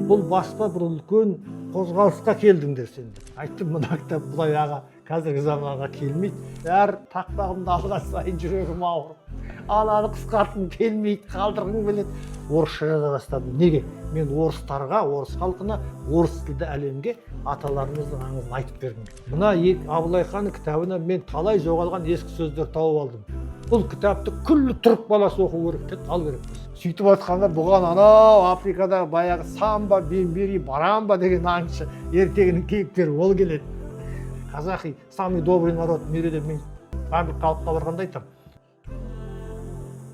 Бұл баспа бір үлкен қозғалысқа келдіңдер сендер. Айттым, мына кітап бұлай аға қазіргі заманға келмейді. Әр тақпағымды алған сайын жүрегім ауырып. Ананы қысқартқым келмейді, қалдырғым келеді. Орысша жаза бастадым. Неге? Мен орыстарға, орыс халқына, орыс тілді әлемге аталарымыздың аңызын айтып бергім. Мына Абылай ханның кітабына мен талай жоғалған ескі сөздер тауып алдым. Бұл кітапты күллі түрік баласы оқу керек деді, ал керек. Сөйтіп айтқанда бұған анау Африкадағы баяғы самба, бембери, барамба деген аңшы ертегінің кейіпкері ол келеді. Казахи самый добрый народ в мире деп мен барлық халыққа барғанда айтамын.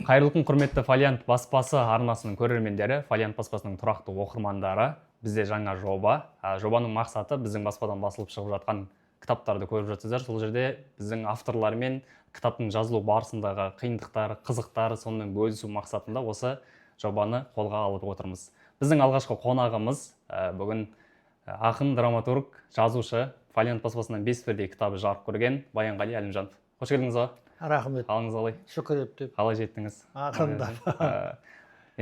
Қайырлы күн, құрметті Фолиант баспасы арнасының көрермендері, Фолиант баспасының тұрақты оқырмандары. Бізде жаңа жоба. Жобаның мақсаты біздің баспадан басылып шығып жатқан кітаптарды көріп жатсыздар. Сол жерде біздің авторлармен кітаптың жазылу барысындағы қиындықтары, қызықтары, сонымен бөлісу мақсатында осы жобаны қолға алып отырмыз. Біздің алғашқы қонағымыз бүгін ақын, драматург, жазушы, Фолиант баспасынан 5 бірдей кітабы жарық көрген Баянғали Әлімжанов. Қош келдіңіз ба? Рахмет. Қалыңыз қалай? Шүкір ептеп. Қалай жеттіңіз? Ақырындап.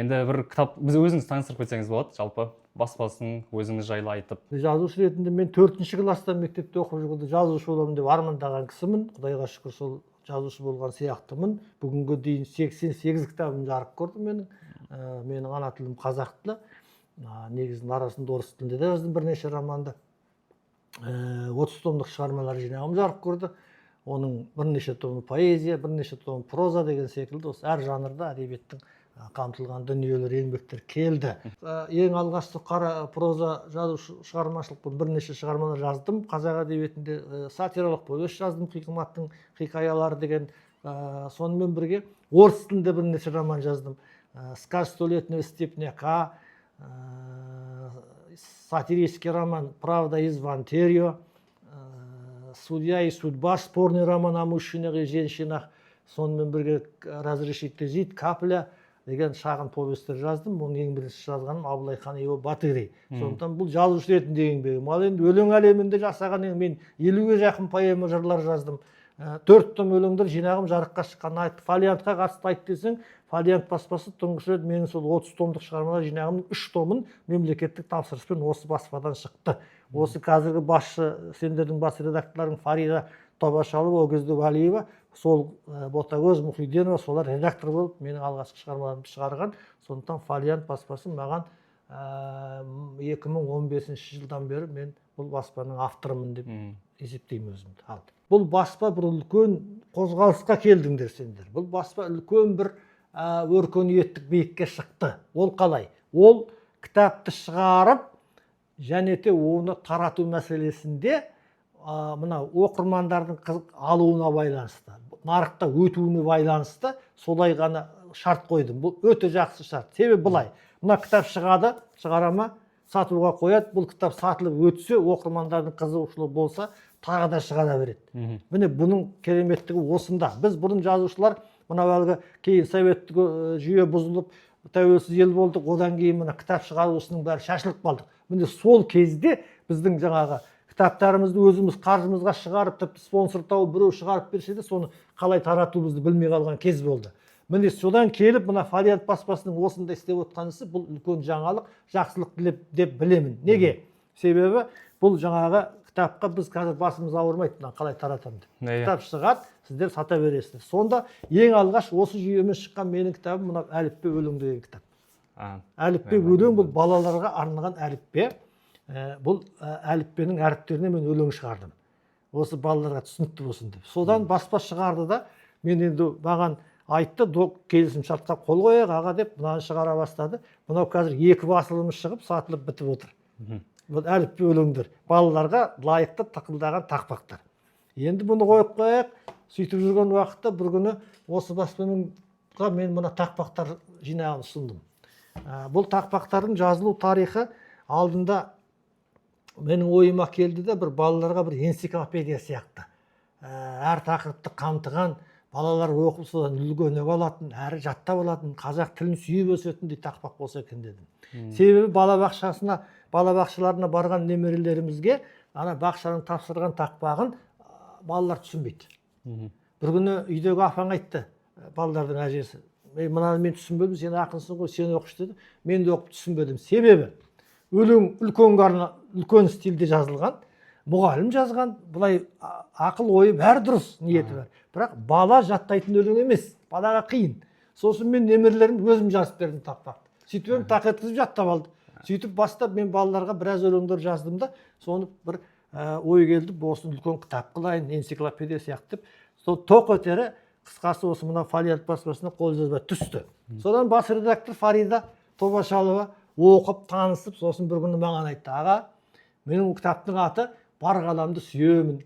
Енді бір кітап, біз өзіңіз таныстырып кетсеңіз болады, жалпы баспасын өзіңіз жайлы айтып. Жазушы ретінде мен 4-ші класстан мектепте оқып жүргенде жазушы боламын деп армандаған кісімін. Құдайға шүкір сол жазушы болған сияқтымын. Бүгінге дейін 88 кітабым жарық көрді менің. Менің ана тілім қазақ тілі. Негізінің арасында орыс тілінде де жаздым бірнеше романды. 30 томдық шығармалар жинағым жарық көрді. Оның бірнеше томы поэзия, бірнеше томы проза деген секілді осы әр жанрда әдебиеттің қамтылған дүниелер, еңбектер келді. Ең алғашқы қара проза жазушы шығармашылықпен бірнеше шығармалар жаздым. Қазақ әдебиетінде сатиралық повесть жаздым, Хикматтың хикаялары деген. Сонымен бірге орыс тілінде бірнеше роман жаздым. Сказ столетнего степняка, сатирический роман «Правда из Вантерио», «Судья и судьба», спорный роман о мужчинах и женщинах, сонымен бірге «Разрешите жить», «Капля» деген шағын повестер жаздым. Оның ең бірінші жазғаным Абылай хан и его батыры. Сондықтан бұл жазушы ретінде еңбегім. Ал енді өлең әлемінде жасаған мен 50-ге жақын поэма жырлар жаздым. 4 том өлеңдер жинағым жарыққа шыққан. Фолиантқа қатысты айт десең, Фолиант баспасы тұңғыш рет менің сол 30 томдық шығармалар жинағымның 3 томын мемлекеттік тапсырыспен осы баспадан шықты. Осы қазіргі басшы, сендердің бас редакторларың Фарида Тобашалова, Өгізді Валиева, сол Ботагөз Мұхиденова, солар редактор болып менің алғашқы шығармаларымды шығарған. Сондықтан Фолиант баспасы маған 2015 жылдан бері мен бұл баспаның авторымын деп есептеймін өзімді. Бұл баспа бір үлкен қозғалысқа келдіңдер сендер. Бұл баспа үлкен бір өркениеттік биікке шықты. Ол қалай? Ол кітапты шығарып, және де оны тарату мәселесінде мына оқырмандардың қызық алуына байланысты, нарықта өтуіне байланысты солай ғана шарт қойдым. Бұл өте жақсы шарт. Себебі былай, мына кітап шығады, шығарама сатуға қояды. Бұл кітап сатылып өтсе, оқырмандардың қызығушылығы болса, тағы да шығара береді. Міне бұның кереметтігі осында. Біз бұрын жазушылар, мына әлгі кейін советтік жүйе бұзылып, тәуелсіз ел болдық, одан кейін мына кітап шығару ісінің бәрі шашылып қалдық. Міне сол кезде біздің жаңағы кітаптарымызды өзіміз қаржымызға шығарып, тіпті спонсор тауып біреу шығарып берсе де, соны қалай таратуымызды білмей қалған кез болды. Міне содан келіп, мына Фолиант баспасының осында істеп отқанысы бұл үлкен жаңалық, жақсылық деп білемін. Неге? Себебі бұл жаңағы кітапқа біз қазір басымыз ауырмайды, қалай таратамын деп. Кітап шығады, сіздер сата бересіздер. Сонда ең алғаш осы жүйемен шыққан менің кітабым мына әліппе өлең деген кітап. Әліппе өлең бұл балаларға арналған әліппе. Бұл әліппенің әріптеріне мен өлең шығардым. Осы балаларға түсінікті болсын деп. Содан баспа шығарды да, мен енді маған айтты, келісім шартқа қол қояйық аға деп, мынаны шығара бастады. Мынау қазір 2 басылымы шығып, сатылып бітіп отыр. Бұл әліппе өлеңдер. Балаларға лайықты тақылдаған тақпақтар. Енді бұны қойып қояйық. Сөйтіп жүрген уақытта бір күні осы баспаға мен мына тақпақтар жинағын ұсындым. Бұл тақпақтардың жазылу тарихы алдында менің ойыма келді де, бір балаларға бір энциклопедия сияқты. Әр тақырыпты қамтыған, балалар оқып содан үлгі өнеге алатын, әрі жаттап алатын, қазақ тілін сүйіп өсетіндей тақпақ болса екен дедім. Себебі балабақшаларына барған немерелерімізге ана бақшаның тапсырған тақпағын балалар түсінбейді. Бір күні үйдегі апаң айтты, балалардың әжесі, мынаны мен түсінбедім, сен ақынсың ғой, сен оқыш деді. Мен де оқып түсінбедім. Себебі өлең үлкен стильде жазылған, мұғалім жазған, бұлай ақыл ойы бәрі дұрыс, ниеті бар. Бірақ бала жаттайтын өлең емес, балаға қиын. Сосын мен немерелерім өзім жазып бердім тақпақты. Сөйтіп тақ еткізіп жаттап алды. Сөйтіп бастап мен балаларға біраз өлеңдер жаздым да, соны бір ой келді, осыны үлкен кітап қылайын, энциклопедия сияқты деп. Сол тоқ өтері қысқасы осы мына Фолиант баспасына қолжазба түсті. Содан бас редактор Фарида Тобашалова оқып, танысып, сосын бір күні маған айтты: аға, менің кітаптың аты «Бар ғаламды сүйемін».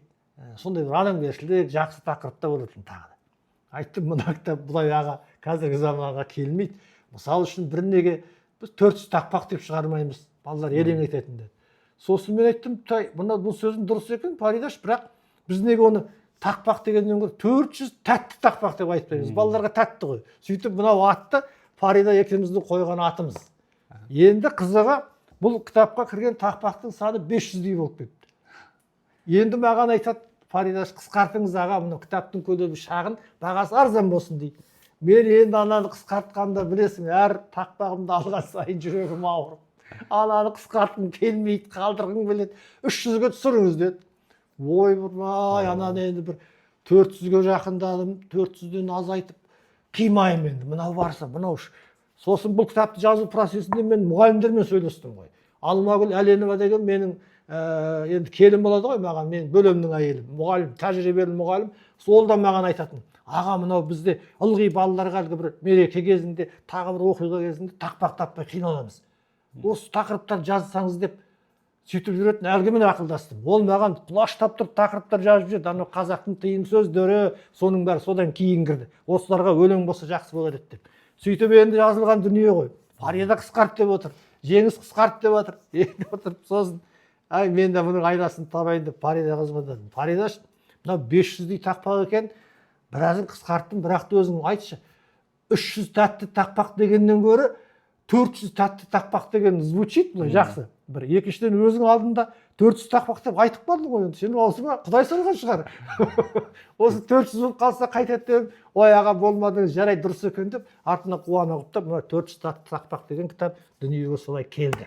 Сондай бір адамгершілік, жақсы тақырыпта болатын тағы да. Айттым, мына кітап бұлай аға қазіргі заманға келмейді. Мысалы үшін бір неге біз 400 тақпақ деп шығармаймыз, балалар елең ететін деді. Сосын мен айттым, бұл сөзің дұрыс екен, Фаридаш, бірақ біз неге оны тақпақ дегеннен гөрі 400 тәтті тақпақ деп айтпаймыз. Балаларға тәтті ғой. Сөйтіп мынау атты Фарида екеуміздің қойған атымыз. Енді қызығы бұл кітапқа кірген тақпақтың саны 500-дей болып кетті. Енді маған айтады: Фаридаш, қысқартыңыз аға, мына кітаптың көлемі шағын, бағасы арзан болсын дейді. Мен енді ананы қысқартқанда білесің, әр тақпағымды алған сайын жүрегім ауырып. Ананы қысқартқым келмейді, қалдырғым келеді. 300-ге түсіріңіз деді. Ой бұрмай, ананы енді бір 400-ге жақындадым, 400-ден азайтып қимайым енді. Мынау барса, мынау үш. Сосын бұл кітапты жазу процесінде мен мұғалімдермен сөйлестім ғой. Алмагүл Әленова деген менің енді келін болады ғой маған, мен бөлімнің әйелі, мұғалім, тәжірибелі мұғалім. Сол да маған айтатын: аға, мынау бізде ылғи балаларға бір мереке кезінде, тағы бір оқиға кезінде тақпақ таппай қиналамыз. Осы тақырыптар жазсаңыз деп сөйтіп жүретін. Әлгімен ақылдастым. Ол маған құлаштап тұрып тақырыптар жазып жүрді. Анау қазақтың тиын сөздері, соның бәрі содан кейін кірді. Осыларға өлең болса жақсы болар еді деп. Сөйтіп енді жазылған дүние ғой. Фарида қысқарт деп отыр, Жеңіс қысқарт деп отыр. Енді отырып сосын, ай, мен де бұның айласын табайын деп Фарида қызмададым. Фаридаш, мынау 500-дей тақпақ екен, біразын қысқарттым, бірақ та өзің айтшы, 300 тәтті тақпақ дегеннен гөрі 400 тәтті тақпақ деген звучит, бұлай жақсы. Бір екіншіден өзің алдында 400 тақпақ деп айтып қалдың ғой, сенің аузыңа Құдай салған шығар. Осы 400 болып қалса қайтады деп, ой аға болмады, жарай, дұрыс екен деп, артына қуана құптап, мына 400 тәтті тақпақ деген кітап дүниеге солай келді.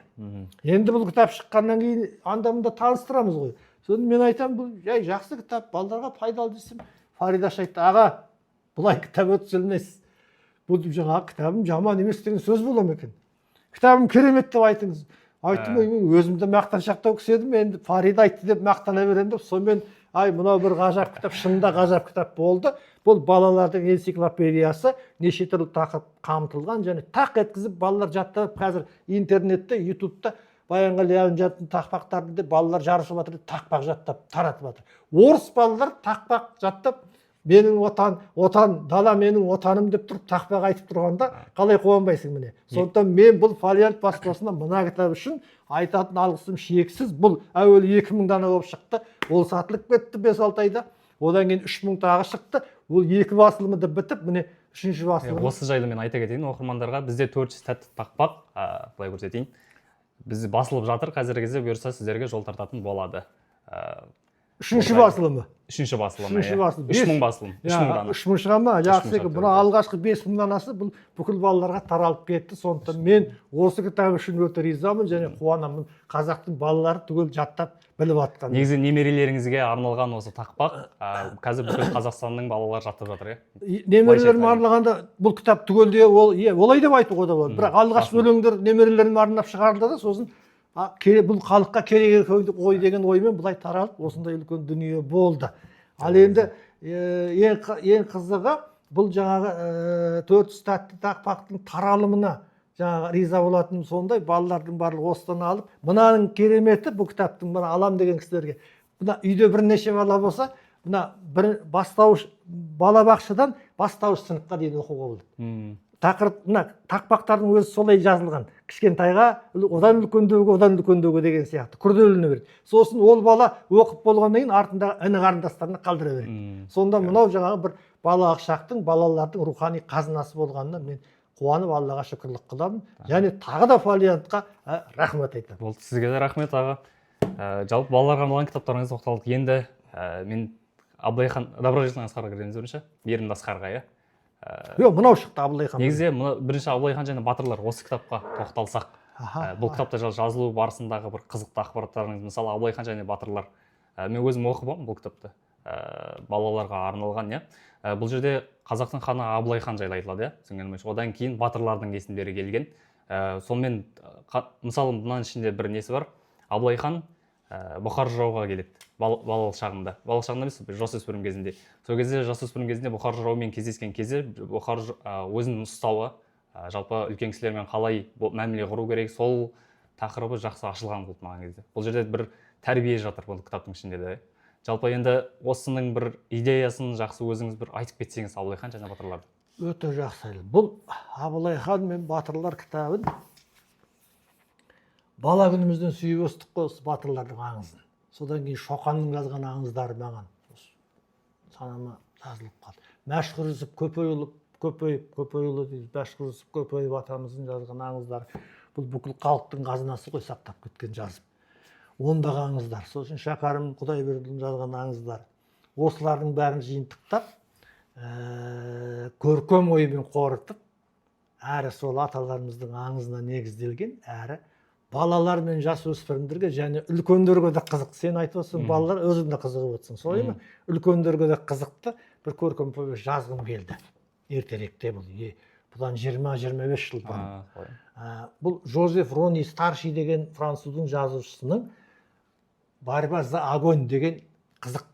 Енді бұл кітап шыққаннан кейін анда-мында таныстырамыз ғой. Содан мен айтам, бұл жай жақсы кітап, балаларға пайдалы десем, Фаридаш айтты: аға, бұлай кітап өткізілмес. Бұл жаңағы кітабым жаман емес деген сөз бола ма екен? Кітабым керемет деп айтыңыз. Айттым, мен өзімді мақтаншақтау кісі едім, енді Фарида айтты деп мақтана беремін деп, сонымен ай, мынау бір ғажап кітап, шынында ғажап кітап болды. Бұл балалардың энциклопедиясы, неше түрлі тақырып қамтылған, және тақ еткізіп балалар жаттап, қазір интернетте, ютубта Баянғали Әлімжановтың тақпақтарында балалар жарысып жатыр, тақпақ жаттап таратып жатыр. Орыс балалар тақпақ жаттап, менің отан, дала менің отаным деп тұрып тақпақ айтып тұрғанда қалай қуанбайсың міне. Сондықтан мен бұл Фолиант баспасына мына кітап үшін айтатын алғысым шексіз. Бұл әуелі 2000 дана болып шықты, ол сатылып кетті 5-6 айда. Одан кейін 3000 тағы шықты. Ол 2 басылымы да бітіп, міне 3-ші басылымы. Осы жайлы мен айта кетейін оқырмандарға, бізде 400 тәтті тақпақ, былай көрсетейін, біз басылып жатыр, қазіргі кезде бұйырса сіздерге жол тартатын болады. 3-ші басылымы. 3-ші басылымы. 3000 басылым. 3000 дана. 3000 шыға ма? Жақсы екен. Бұны алғашқы 5000 данасы бұл бүкіл балаларға таралып кетті. Сондықтан мен осы кітап үшін өте ризамын және қуанамын. Қазақтың балалары түгел жаттап біліп жатқан. Негізі немерелеріңізге арналған осы тақпақ қазір бүкіл Қазақстанның балалары жаттап жатыр, иә? Немерелеріме арналғанда бұл кітап түгелде олай деп айтуға да болады. Бірақ алғашқы өлеңдер немерелеріме арнап шығарылды да, сосын бұл халыққа керек ой деген оймен бұлай таралып, осындай үлкен дүние болды. Ал енді ең қызығы бұл жаңағы 400 тәтті тақпақтың таралымына жаңағы риза болатыным сондай, балалардың барлығы осыдан алып, мынаның кереметі бұл кітаптың, мына алам деген кісілерге, мына үйде бірнеше бала болса, мына бір бастауыш балабақшадан бастауыш сыныпқа дейін оқуға болады. Тақырып, мына тақпақтардың өзі солай жазылған. Кішкентайға одан үлкендеуге деген сияқты күрделіне береді. Сосын ол бала оқып болғаннан кейін артындағы іні қарындастарына қалдыра береді. Сонда мынау жаңағы бір балалық шақтың, балалардың рухани қазынасы болғанына мен қуанып Аллаға шүкірлік қыламын. Және тағы да Фолиантқа рахмет айтамын. Болды, сізге де рахмет аға. Жалпы балаларға арналған кітаптарыңызды тоқталдық. Енді мен Абылайхан Доброжитный Асқарға кіреміз бірінші. Мейірімді Асқарға, иә. Жоқ, мынау шықты Абылай хан. Негізі бірінші Абылай хан және батырлар осы кітапқа тоқталсақ. Бұл кітапта жазылу барысындағы бір қызықты ақпараттарыңыз, мысалы Абылай хан және батырлар. Мен өзім оқығам бұл кітапты. Балаларға арналған, иә. Бұл жерде қазақтың ханы Абылай хан жайлы айтылады, иә. Одан кейін батырлардың есімдері келген. Сонымен мысалы мынаның ішінде бір несі бар. Абылай хан Бұхар жырауға келеді балалық шағында емес, жасөспірім кезінде. Сол кезде жасөспірім кезінде Бұхар жыраумен кездескен кезде Бұхар өзінің ұстауы, жалпы үлкен кісілермен қалай мәміле құру керек, сол тақырыбы жақсы ашылған болды маған кезде. Бұл жерде бір тәрбие жатыр бұл кітаптың ішінде де. Жалпы енді осының бір идеясын жақсы өзіңіз бір айтып кетсеңіз Абылай хан және батырларды. Өте жақсы. Бұл Абылай хан мен батырлар кітабын бала күнімізден сүйіп өстік қой, осы батырлардың аңызын. Содан кейін Шоқанның жазған аңыздары маған санама жазылып қалды. Мәшһүр Жүсіп Көпейұлы дейді. Мәшһүр Жүсіп Көпейұлы атамыздың жазған аңыздары. Бұл бүкіл халықтың қазынасы ғой, сақтап кеткен жазып. Ондағы аңыздар. Сосын Шәкәрім Құдайбердіұлының жазған аңыздары. Осылардың бәрін жиынтықтап, көркем оймен қорытып, әрі сол аталарымыздың аңызына негізделген, әрі балалар мен жасөспірімдерге және үлкендерге де қызық. Сен айтып отырсың, балалар өзің де қызығып отырсың. Солай ма? Үлкендерге де қызықты бір көркем повесть жазғым келді. Ертеректе бұл. Бұдан 20-25 жыл бұрын. Бұл Жозеф Рони Старший деген француздың жазушысының «Борьба за огонь» деген қызық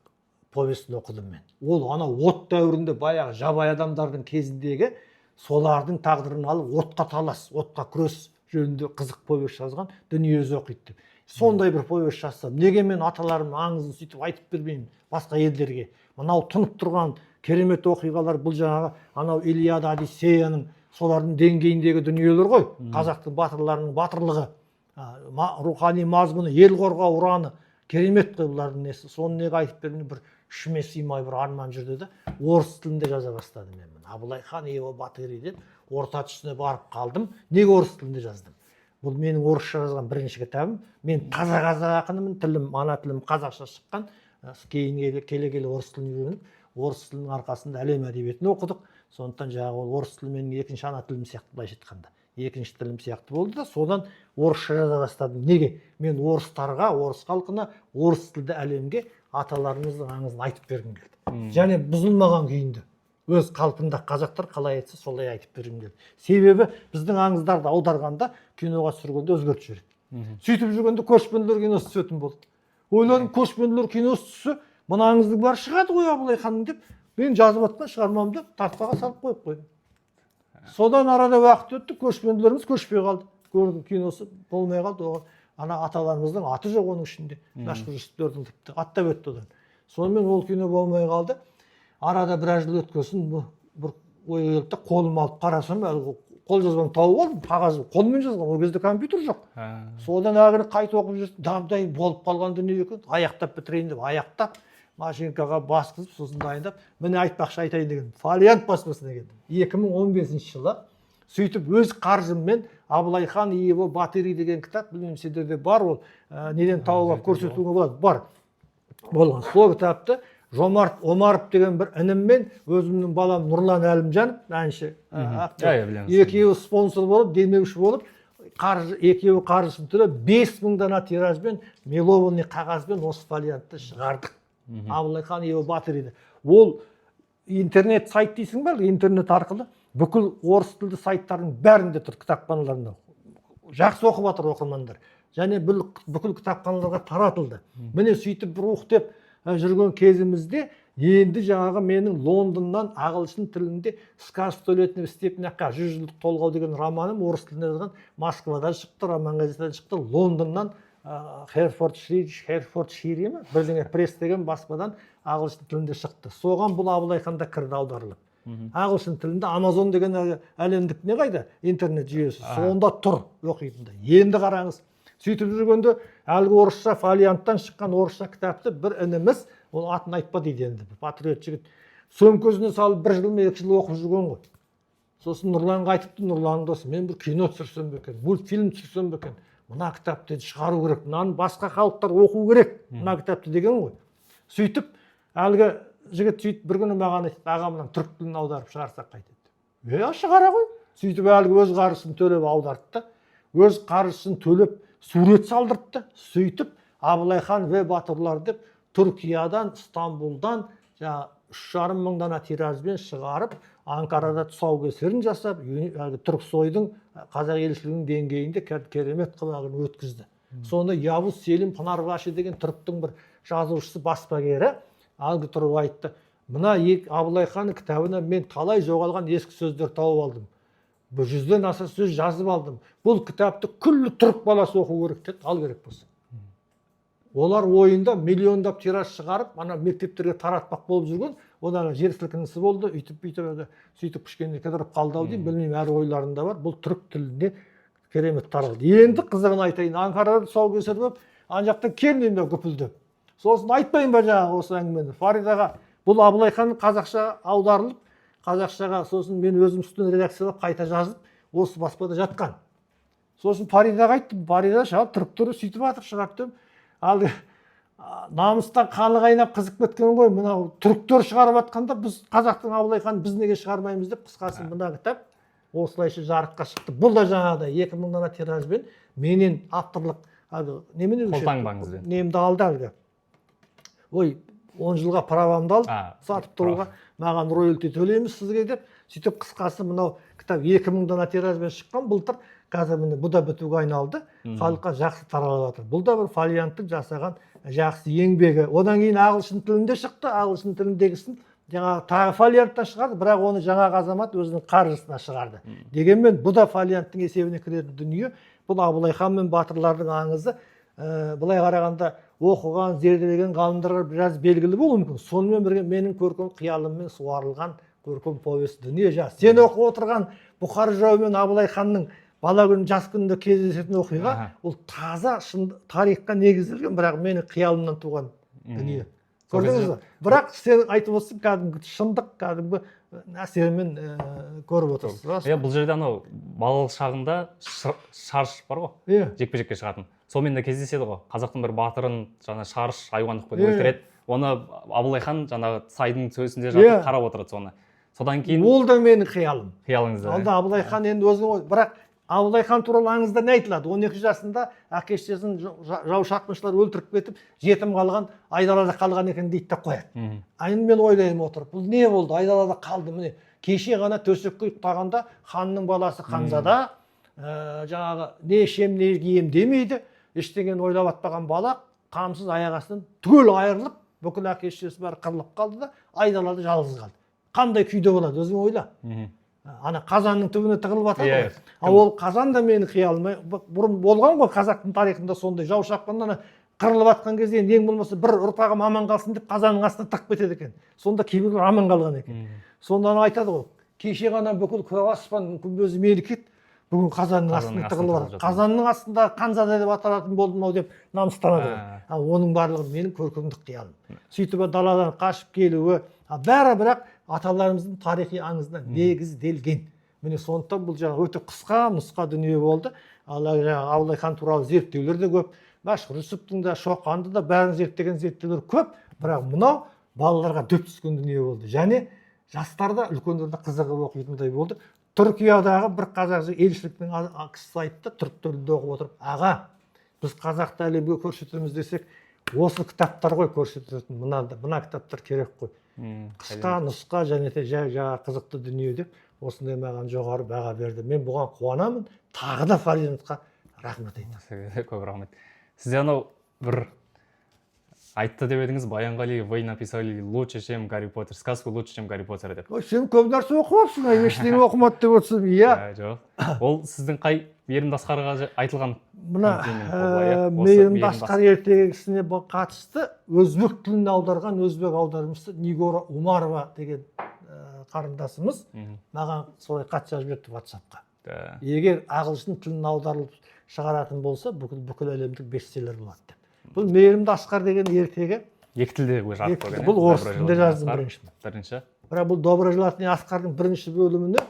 повестін оқыдым мен. Ол ана от дәуірінде баяғы жабайы адамдардың кезіндегі солардың тағдырын алып, отқа талас, отқа күрес жөнінде қызық повест жазған, дүние өзі оқиды деп. Сондай бір повест жазсам, неге мен аталарым аңызын сөйтіп айтып бермеймін басқа елдерге? Мынау тұнып тұрған керемет оқиғалар, бұл жаңағы анау Илиада, Одиссеяның солардың деңгейіндегі дүниелер ғой. Қазақтың батырларының батырлығы, рухани мазмұны, ел қорғау ұраны керемет қой бұлардың несі. Соны неге айтып бермеймін, бір ішіме сыймай бір арман жүрді де, орыс тілінде жаза бастадым мен. Абылай хан батыры деп орта тұсына барып қалдым. Неге орыс тілінде жаздым? Бұл менің орысша жазған бірінші кітабым. Мен таза қазақ ақынымын, тілім, ана тілім қазақша шыққан. Кейін келе орыс тілін үйреніп, орыс тілінің арқасында әлем әдебиетін оқыдық. Сондықтан жаңағы ол орыс тілі менің екінші ана тілім сияқты, былайша айтқанда. Екінші тілім сияқты болды да, содан орысша жаза бастадым. Неге? Мен орыстарға, орыс халқына, орыс тілді әлемге аталарымыздың аңызын айтып бергім келді. Және бұзылмаған күйінде. Өз қалпында қазақтар қалай айтса солай айтып бергім келді. Себебі біздің аңыздарды аударғанда, киноға түсіргенде өзгертіп жібереді. Сөйтіп жүргенде көшпенділер киносы түсетін болды. Ойладым, көшпенділер киносы түссе, мына аңыздың бәрі шығады ғой Абылай ханның деп, мен жазып жатқан шығармамды тартпаға салып қойып қойдым. Содан арада уақыт өтті, көшпенділеріміз көшпей қалды. Көрдім, киносы болмай қалды. Оған ана аталарымыздың аты жоқ оның ішінде. Мәшһүр Жүсіптердің тіпті аттап өтті одан. Сонымен ол кино болмай қалды. Арада біраз жыл өткесін бір ой келді, қолыма алып қарасам, әлгі қолжазбаны тауып алдым, қағазды қолмен жазған, ол кезде компьютер жоқ. Содан әрі қайта оқып жүрсем, дағдай болып қалған дүние екен. Аяқтап бітірейін деп, аяқтап машинкаға басқызып, сосын дайындап, міне айтпақшы айтайын деген, Фолиант баспасына келдім. 2015 жылы сөйтіп өз қаржыммен Абылай хан Иево Батыри деген кітап, білмеймін сендерде бар, ол неден тауып көрсетуге болады, бар. Болған сол кітапты Жомарт Омаров деген бір ініммен өзімнің балам Нұрлан Әлімжанов, әнші актер, екеуі спонсор болып, демеуші болып, екеуі қаржысын төлеп 5000 дана тиражбен, мелованный қағазбен осы фолиантты шығардық. Абылай хан Иево Батыриді. Ол интернет сайт дейсің бе, интернет арқылы бүкіл орыс тілді сайттардың бәрінде тұр, кітапханаларында. Жақсы оқып жатыр оқырмандар. Және бүкіл кітапханаларға таратылды. Міне сөйтіп бір оқытып жүрген кезімізде енді жаңағы менің Лондоннан ағылшын тілінде «Сказ столетнего степняка» 100 жылдық толғау деген романым орыс тілінде жазған, Москвадан шықты, роман газетадан шықты, Лондоннан Херфордшир ме? Бірдеңе пресс деген баспадан ағылшын тілінде шықты. Соған бұл Абылай ханда кірді аударылып. Ағылшын тілінде Amazon деген әлемдік не қайда? Интернет жүйесі. Сонда тұр оқитында. Енді қараңыз. Сөйтіп жүргенде әлгі орысша фолианттан шыққан орысша кітапты бір ініміз, ол атын айтпа дейді енді, патриот жігіт, сөмкесіне салып 1 жыл ма 2 жыл оқып жүрген ғой. Сосын Нұрланға айтыпты, Нұрланның досы, мен бір кино түсірсем бе екен, мультфильм түсірсем бе екен, мына кітапты шығару керек, мынаны басқа халықтар оқу керек, мына кітапты деген ғой. Сөйтіп әлгі жігіт сөйтіп бір күні маған айтты, аға мына түрік тілін аударып шығарсақ қайтеді. Шығара ғой. Сөйтіп әлгі өз қаржысын төлеп аударды да, өз қаржысын төлеп сурет салдырды. Сөйтіп Абылай хан ве батырлар деп Түркиядан, Стамбулдан 3,5 мың дана тиражбен шығарып, Анкарада тұсаукесерін жасап, Түрксойдың қазақ елшілігінің деңгейінде керемет қылығын өткізді. Сонда Явuz Selim Pınarbaşı деген түріктің бір жазушысы, баспагері алғы тұрып айтты, мына Абылай ханның кітабына мен талай жоғалған ескі сөздер тауып алдым. 100-ден аса сөз жазып алдым. Бұл кітапты күллі түрік баласы оқу керек деді, ал керек болса. Олар ойында миллиондап тираж шығарып, ана мектептерге таратпақ болып жүрген, одан жер сілкінісі болды, сөйтіп кішкене кідіріп қалды ау деймін, білмеймін, әр ойларында бар. Бұл түрік тіліне керемет таралды. Енді қызығын айтайын, Анкарада тұсаукесер болып, ана жақтан келмеймін бе гүпілдеп. Сосын айтпайын ба жаңағы осы әңгімені. Фаридаға бұл Абылай хан қазақша аударылып, қазақшаға сосын мен өзім үстін редакциялап қайта жазып, осы баспада жатқан. Сосын Фаридаға айттым, Фарида түріктері сөйтіп атыр шығарып деп. Ал намыстан қаны қайнап қызып кеткен ғой, мынау түріктер шығарып атқанда біз қазақтың Абылай ханын біз неге шығармаймыз деп, қысқасы мына кітап осылайша жарыққа шықты. Бұл да жаңағыдай 2000 дана тиражбен менен авторлық қолтаңбаңызбен немді алды әлгі. Ой, 10 жылға правамды алды, сатып тұруға, маған роялти төлейміз сізге деп. Сөйтіп қысқасы мынау кітап 2000 дана тиражбен шыққан, былтыр қазір міне бұл да бітуге айналды, халыққа жақсы таралып жатыр. Бұл да бір Фолианттың жасаған жақсы еңбегі. Одан кейін ағылшын тілінде шықты, ағылшын тіліндегісін жаңағы тағы Фолианттан шығарды, бірақ оны жаңағы азамат өзінің қаржысына шығарды. Дегенмен бұл да Фолианттың есебіне кіретін дүние. Бұл Абылай хан мен батырлардың аңызы былай қарағанда оқыған, зерделеген ғалымдарға біраз белгілі болуы мүмкін. Сонымен бірге менің көркем қиялыммен суарылған көркем повесть дүние. Сен оқып отырған Бұхар жырау мен Абылай ханның бала күні жас күнінде кездесетін оқиға, ол таза тарихқа негізделген, бірақ менің қиялымнан туған дүние. Көрдіңіз бе? Бірақ сен айтып отырсың, кәдімгі шындық, кәдімгі әсерімен көріп отырсыз. Бұл жерде анау балалық шағында шарш бар ғой, жекпе-жекке шығатын. Сонымен де кездеседі ғой. Қазақтың бір батырын жаңа шарш айуандықпен өлтіреді. Оны Абылай хан жаңағы сайдың төсінде жатып қарап отырады соны. Содан кейін ол да менің қиялым. Қиялыңызда. Алда Абылай хан енді өзінің, бірақ Абылай хан туралы аңызда не айтылады? 12 жасында әке-шешесін жау шапқыншылар өлтіріп кетіп, жетім қалған, айдалада қалған екен дейді де қояды. Енді мен ойлаймын отырып, бұл не болды? Айдалада қалды, міне. Кеше ғана төсекке ұйықтағанда ханның баласы Ханзада жаңағы не ішем, не кием демейді. Ештеңені ойлап атпаған бала қамсыз аяқ астынан түгел айырылып, бүкіл әке-шешесі бәрі қырылып қалды да, айдалада жалғыз қалды. Қандай күйде болады, өзің ойла. Ана қазанның түбіне тығылып жатыр ғой. Ол қазан да менің қиялым. Бұрын болған ғой қазақтың тарихында сондай жау шапқанда қырылып жатқан кезде ең болмаса бір ұрпағым аман қалсын деп қазанның астына тығып кетеді екен. Сонда кейбіреулер аман қалған екен. Сонда айтады ғой, кеше ғана бүкіл көк аспан күмбезі мемлекет бүгін қазанның астына тығылып жатыр. Қазанның астында Ханзада деп аталатын болдым ау деп намыстанады. Оның барлығы менің көркемдік қиялым. Сөйтіп даладан қашып келуі, бәрі бірақ аталарымыздың тарихи аңызына негізделген. Міне сондықтан бұл жаңа өте қысқа нұсқа дүние болды. Абылай хан туралы зерттеулер де көп. Мәшһүр Жүсіптің де, Шоқанды да бәрін зерттеген зерттеулер көп. Бірақ мынау балаларға дөп түскен дүние болды. Және жастарда, үлкендерде қызығып оқитындай болды. Түркиядағы бір қазақ елшіліктің кісісі айтты, түрік тілінде оқып отырып, аға, біз қазақты әлемге көрсетеміз десек, осы кітаптар ғой көрсететін, мына кітаптар керек қой. Қысқа нұсқа және де жаңа қызықты дүние деп осындай маған жоғары баға берді. Мен бұған қуанамын. Тағы да Фолиантқа рахмет айтамын. Көп рахмет. Сізде анау бір айтты деп едіңіз, Баянғали, вы написали лучше, чем Гарри Поттер, сказку лучше, чем Гарри Поттер деп. Сен көп нәрсе оқып алыпсың, ештеңе оқымады деп отырсың, иә. Жоқ. Ол сіздің қай Мейірімді Асқарға айтылған? Мына Мейірімді Асқар ертегісіне қатысты өзбек тілін аударған өзбек аудармашысы Нигора Умарова деген қарындасымыз маған солай хат жазып жіберді WhatsApp-қа. Егер ағылшын тілін аударылып шығаратын болса, бүкіл әлемдік бестселлер болады деп. Бұл Мейірімді Асқар деген ертегі екі тілде жарық көрген. Бұл орыс тілінде жаздым бірінші. Бірақ бұл Добрый желательный Асқардың бірінші бөліміне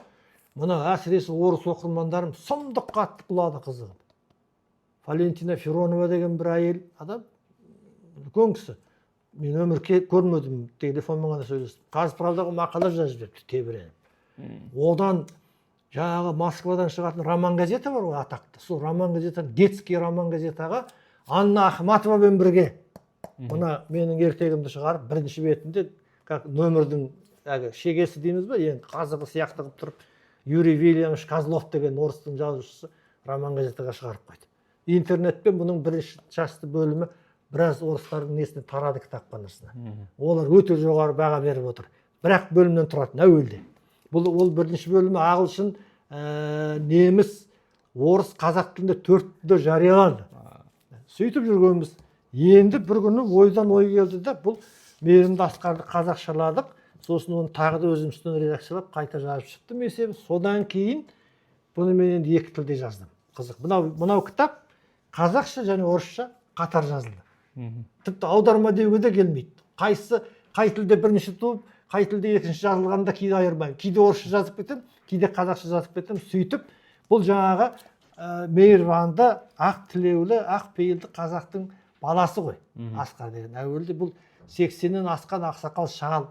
мына әсіресе орыс оқырмандарым сұмдық қатты құлады қызығып. Валентина Феронова деген бір әйел адам, үлкен кісі. мен өмір көрмедім, телефонмен ғана сөйлестім. Қазправдаға мақала жазып жіберіпті тебіреніп. Одан жаңағы Москвадан шығатын роман газета бар ғой, атақты. Сол роман газетаның, детский роман газетаға Анна Ахматовамен бірге мына менің ертегімді шығарып, бірінші бетінде как нөмірдің шегесі дейміз ба, енді қазығы сияқты қылып тұрып, Юрий Вильямович Козлов деген орыстың жазушысы роман газетаға шығарып қойды. Интернетпен бұның бірінші часты бөлімі біраз орыстардың несіне тарады, кітапханасына. Олар өте жоғары баға беріп отыр. Бірақ бөлімнен тұратын әуелде. Ол бірінші бөлімі ағылшын, неміс, орыс, қазақ тілінде 4 тілде жарияланды. Сөйтіп жүргенбіз. Енді бір күні ойдан ой келді да, бұл Мейірімді Асқарды қазақшаладық. Сосын оны тағы да өзім үстінен редакциялап қайта жазып шықтым есебі. Содан кейін бұны мен енді 2 тілде жаздым. Қызық. Мынау кітап қазақша және орысша қатар жазылды. Тіпті аударма деуге де келмейді. Қай тілде бірінші туып, қай тілде екінші жазылғанда кейде айырмаймын. Кейде орысша жазып кетемін, кейде қазақша жазып кетемін. Сөйтіп бұл жаңағы мейірбанды, ақ тілеулі, ақ пейілді қазақтың баласы ғой. Асқар деген. Әуелде бұл 80-нен асқан ақсақал шал.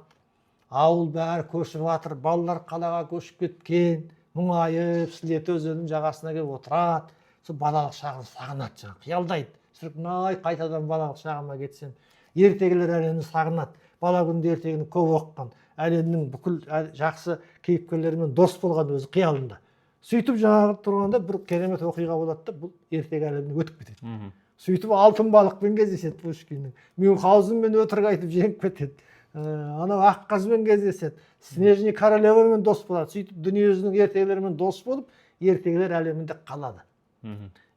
Ауыл бәрі көшіп жатыр, балалар қалаға көшіп кеткен, мұңайып, Сілеті өзенінің жағасына келіп отырады. Сол балалық шағын сағынады жаңағы, қиялдайды. Шіркін-ай, қайтадан балалық шағыма кетсем. Ертегілер әлемін сағынады. Бала күнде ертегіні көп оқыған, әлемнің бүкіл жақсы кейіпкерлерімен дос болған өзі қиялында. Сөйтіп жаңағы тұрғанда бір керемет оқиға болады да, бұл ертегі әлеміне өтіп кетеді. Сөйтіп алтын балықпен кездеседі Пушкиннің. Мюнхгаузенмен өтірік айтып жеңіп кетеді. Анау ақ қазбен кездеседі. Снежный королевамен дос болады. Сөйтіп дүниежүзінің ертегілерімен дос болып, ертегілер әлемінде қалады.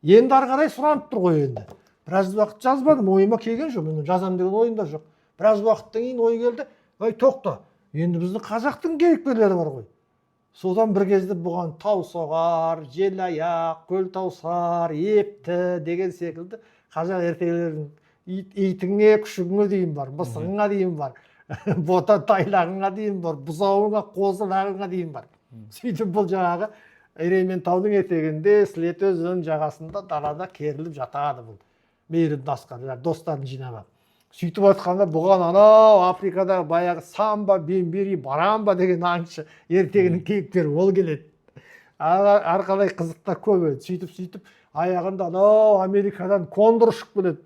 Енді ары қарай сұранып тұр ғой енді. Біраз уақыт жазбадым, ойыма келген жоқ. Мен жазам деген ойымда жоқ. Біраз уақыттан кейін ой келді. Ай, тоқта. Енді біздің қазақтың кейіпкерлері бар ғой. Содан бір кезде бұған Таусоғар, Желаяқ, Көлтаусар, Епті деген секілді қазақ ертегілерінің итіңе, күшігіңе дейін бар, мысығыңа дейін бар, бота тайлағыңа дейін бар, бұзауыңа, қозы-лағыңа дейін бар. Сөйтіп бұл жаңағы Ерейментаудың етегінде Сілеті өзенінің жағасында далада керіліп жатады бұл. Мейірімді Асқар, достарын жинап. Сөйтіп отқанда бұған анау Африкадағы баяғы самба, бембери, барамба деген аңшы ертегінің кейіпкері ол келеді. Арқалай қызықтар көп еді. Сөйтіп аяғында анау Америкадан кондор ұшып келеді.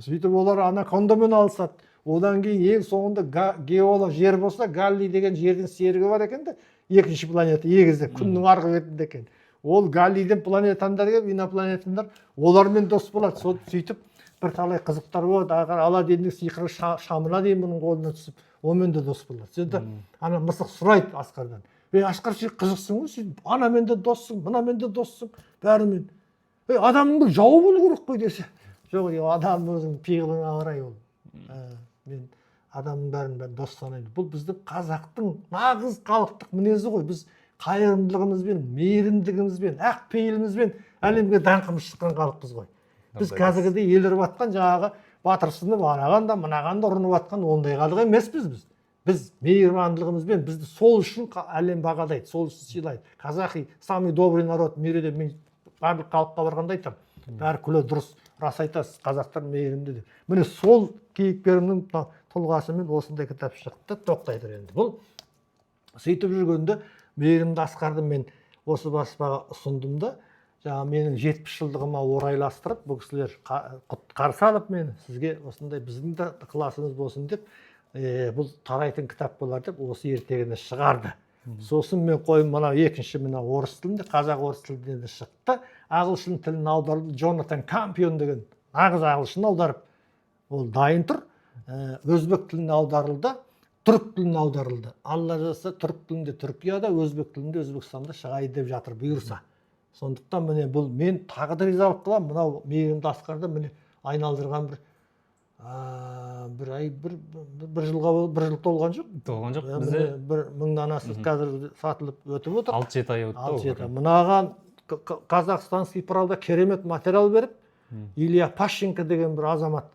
Сөйтіп олар анакондамен алысады. Одан кейін ең соңында геолог жер болса, Галлий деген жердің серігі бар екен де, екінші планета егізде, күннің арғы бетінде екен. Ол Галлийден планетандар келіп, инопланетандар олармен дос болады. Сөйтіп бірталай қызықтар болады. Аладдиннің сиқырлы шамына дейін бұның қолына түсіп, онымен де дос болады. Сөйтіп ана мысық сұрайды Асқардан. Асқар, сен қызықсың ғой, сен анамен де доссың, мынамен де доссың, бәрімен. Адамның жауы болу керек қой десе. Жоқ, адам өзінің пиғылына қарай ол. Мен адамның бәрін дос санаймын. Бұл біздің қазақтың нағыз халықтық мінезі ғой. Біз қайырымдылығымызбен, мейірімділігімізбен, ақ пейілімізбен әлемге даңқымыз шыққан халықпыз ғой. Біз қазіргідей еліріп атқан жаңағы батырсынып, анаған да, мынаған да ұрынып атқан ондай халық емеспіз біз. Біз мейірбандылығымызбен бізді сол үшін әлем бағалайды, сол үшін сыйлайды. Казахи самый добрый народ миреде, мен барлық халыққа барғанда айтамын. Бәрі күлі дұрыс, рас айтасыз, қазақтар мейірімді деп. Міне сол кейіпкерімнің тұлғасымен осындай кітап шықты, тоқтайды енді. Бұл сөйтіп жүргенде Мейірімді Асқарды мен осы баспаға ұсындым да, жаңа менің 70 жылдығыма орайластырып, бұл кісілер қарсы алып мені, сізге осындай біздің де ықыласымыз болсын деп, бұл тарайтын кітап болар деп, осы ертегіні шығарды. Сосын мен қойым, мынау екінші орыс тілінде, қазақ орыс тілінде шықты. Ағылшын тілін аударылды, Джонатан Кампион деген нағыз ағылшын аударып, ол дайын тұр. Өзбек тіліне аударылды, түрік тіліне аударылды. Алла жазса, түрік тілінде Түркияда, өзбек тілінде Өзбекстанда шығайды деп жатыр, бұйырса. Сондықтан міне бұл мен тағы да ризалық қыламын, мынау Мейірімді Асқарды міне айналдырған бір жыл толған жоқ. Толған жоқ. Бізде бір 1000 данасы қазір сатылып өтіп отыр. 6-7 ай өтті. Мынаған Казахстанский правда керемет материал беріп, Илья Пащенко деген бір азамат,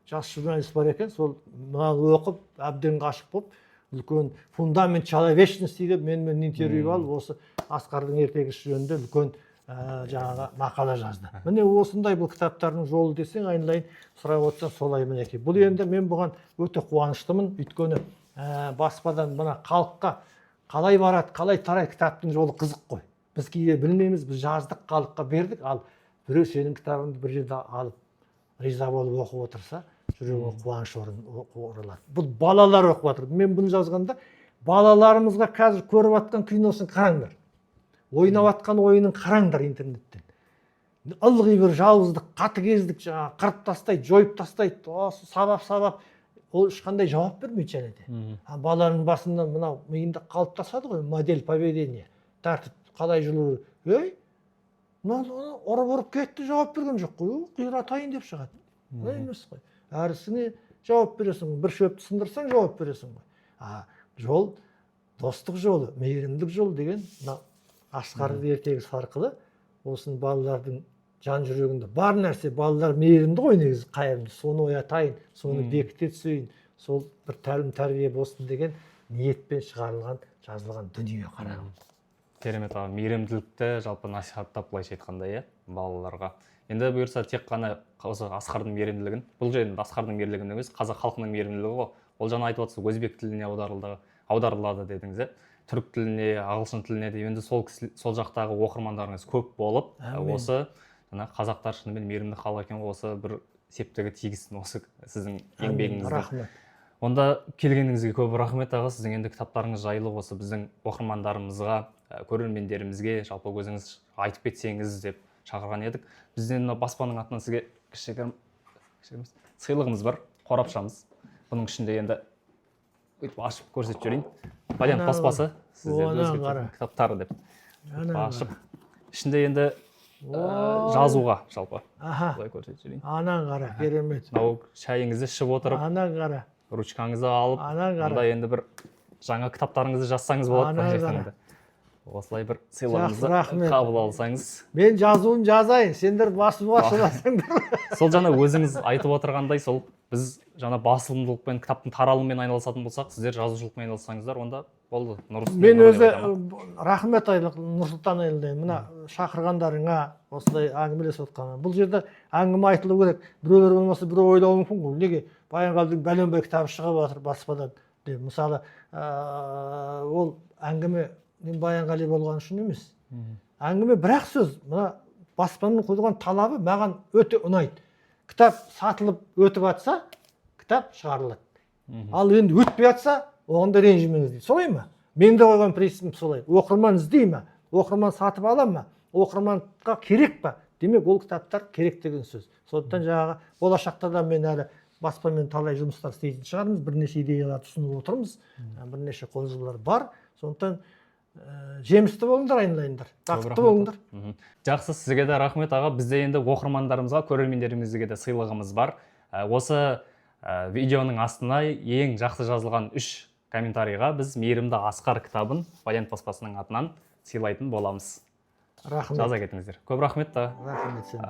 жас журналист бар екен, сол мынаны оқып, әбден ғашық болып, үлкен фундамент человечности деп менімен интервью алып, осы Асқардың ертегісі жөнінде үлкен жаңағы мақала жазды. Міне осындай бұл кітаптардың жолы десең, айналайын сұрап отырсаң солай мінекей. Бұл енді мен бұған өте қуаныштымын. Өйткені баспадан мына халыққа қалай барады, қалай тарайды кітаптың жолы қызық қой. Біз кейде білмейміз, біз жаздық, халыққа бердік, ал біреу сенің кітабыңды бір жерде алып риза болып оқып отырса, жүрегіне қуаныш оралады. Бұл балалар оқып жатыр. Мен бұны жазғанда балаларымызға қазір көріп жатқан киносын қараңдар. Ойнап жатқан ойынын қараңдар интернеттен. Ылғи бір жауыздық, қатыгездік, жаңағы қырып тастайды, жойып тастайды, осы сабап, ол ешқандай жауап бермейді және де. Баланың басында мынау миында қалыптасады ғой, модель поведения, тәртіп қалай жүру. Ұрып кетті, жауап берген жоқ қой, қиратайын деп шығады. Емес қой. Әрісіне жауап бересің, бір шөпті сындырсаң жауап бересің ғой. Жол достық жолы, мейірімдік жол деген Асқар ертегісі арқылы осының балалардың жан жүрегінде бар нәрсе. Балалар мейірімді ғой негізі, қайырымды, соны оятайын, соны бекіте түсейін, сол бір тәлім тәрбие болсын деген ниетпен шығарылған, жазылған дүние қарағым. Керемет аға, мейірімділікті жалпы насихаттап былайша айтқанда, иә, балаларға. Енді бұйырса тек қана осы Асқардың мейірімділігін, бұл жерде Асқардың мейірімділігін емес, қазақ халқының мейірімділігі ғой. Ол жаңа айтып отырсыз, өзбек тіліне аударылады дедіңіз, түрік тіліне, ағылшын тіліне де. Енді сол жақтағы оқырмандарыңыз көп болып, осы қазақтар шынымен мейірімді халық екен, осы бір септігі тигізсін осы сіздің еңбегіңізге. Рахмет. Онда келгеніңізге көп рахмет аға. Сіздің енді кітаптарыңыз жайлы осы біздің оқырмандарымызға, көрермендерімізге жалпы өзіңіз айтып кетсеңіз деп шақырған едік. Бізден баспаның атынан сізге кішігірім сыйлығымыз бар, қорапшамыз. Бұның ішінде енді ашып көрсетіп жіберейін. Фолиант баспасы сіздердің кітаптары деп ашып. Ішінде енді жазуға жалпы. Бұлай көрсетіп жіберейін. Анан қара, керемет. Мынау шайыңызды ішіп отырып, анан қара, ручкаңызды алып, онда енді бір жаңа кітаптарыңызды жазсаңыз болады. Осылай бір сыйлығыңызды қабыл алсаңыз. Мен жазуын жазайын, сендер басып алсаңдар. Сол жаңа өзіңіз айтып отырғандай, сол біз жаңа басылымдылықпен, кітаптың таралымымен айналысатын болсақ, сіздер жазушылықпен айналыссаңыздар, онда болды. Мен өзі рахмет Нұрсұлтан елден, мына шақырғандарыңа, осылай әңгімелесіп отқанына. Бұл жерде әңгіме айтылу керек. Біреулер болмаса біреу ойлауы мүмкін ғой. Неге Баянғалдың бәленбай кітабы шығып жатыр баспадан деп. Мысалы, ол әңгіме мен Баянғали болған үшін емес. Әңгіме бірақ сөз. Мына баспаның қойған талабы маған өте ұнайды. Кітап сатылып өтіп жатса, кітап шығарылады. Ал енді өтпей жатса, оғанда ренжімеңіз дейді. Солай ма? Мен де қойған принципім солай. Оқырман іздей ме? Оқырман сатып ала ма? Оқырманға керек па? Демек, ол кітаптар керек деген сөз. Сондықтан жаңағы болашақта да мен әлі баспамен талай жұмыстар істейтін шығармыз. Бірнеше идеялар ұсынып отырмыз. Бірнеше қолжаулар бар. Сондықтан жемісті болыңдар, айналайындар, бақытты болыңдар. Жақсы, сізге де рахмет аға. Бізде енді оқырмандарымызға, көрермендерімізге де сыйлығымыз бар. Осы видеоның астына ең жақсы жазылған 3 комментарийға біз мейірімді Асқар кітабын Фолиант баспасының атынан сыйлайтын боламыз. Рахмет. Жаза кетіңіздер. Көп рахмет та. Рахмет сен.